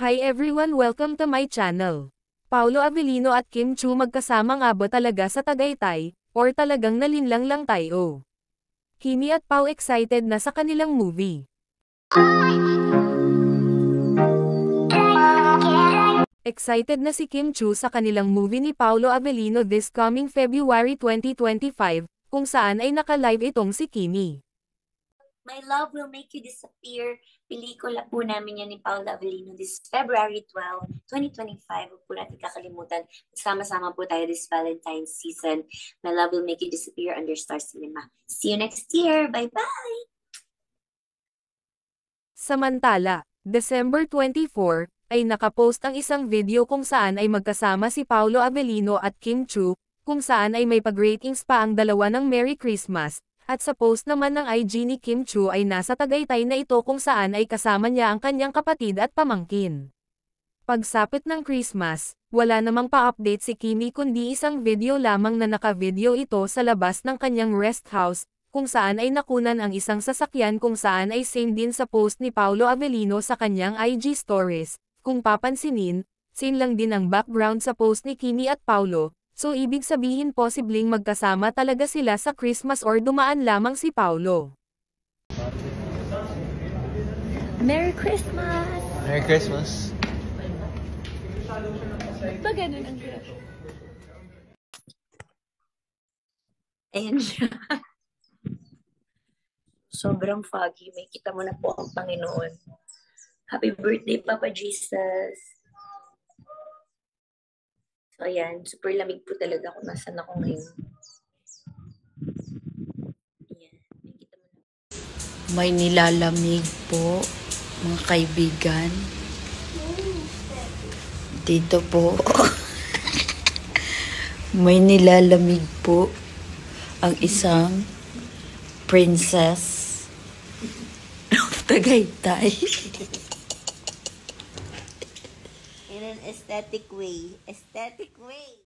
Hi everyone, welcome to my channel. Paolo Avellino at Kim Chiu magkasama nga ba talaga sa Tagaytay, or talagang nalinlang lang tayo? Kimi at Pao excited na sa kanilang movie. Excited na si Kim Chiu sa kanilang movie ni Paolo Avellino this coming February 2025, kung saan ay naka-live itong si Kimi. My Love Will Make You Disappear. Pelikula po namin yan ni Paolo Avellino this February 12, 2025. Huwag po natin kakalimutan. Sama-sama po tayo this Valentine's season. My Love Will Make You Disappear under Star Cinema. See you next year. Bye-bye! Samantala, December 24, ay nakapost ang isang video kung saan ay magkasama si Paolo Avellino at Kim Chiu, kung saan ay may pag-ratings pa ang dalawa ng Merry Christmas. At sa post naman ng IG ni Kim Chiu ay nasa Tagaytay na ito kung saan ay kasama niya ang kanyang kapatid at pamangkin. Pagsapit ng Christmas, wala namang pa-update si Kimi kundi isang video lamang na naka-video ito sa labas ng kanyang rest house, kung saan ay nakunan ang isang sasakyan kung saan ay same din sa post ni Paolo Avellino sa kanyang IG stories. Kung papansinin, same lang din ang background sa post ni Kimi at Paolo. So ibig sabihin posibleng magkasama talaga sila sa Christmas or dumaan lamang si Paolo. Merry Christmas! Merry Christmas! Ba ganun ang graph? Ayan siya. Sobrang foggy. May kita mo na po ang Panginoon. Happy birthday, Papa Jesus! So, ayan. Super lamig po talaga kung nasan ako ngayon. Ayan. Nakikita mo na. May nilalamig po, mga kaibigan. Dito po. May nilalamig po ang isang princess of Tagaytay. In an aesthetic way. Aesthetic way.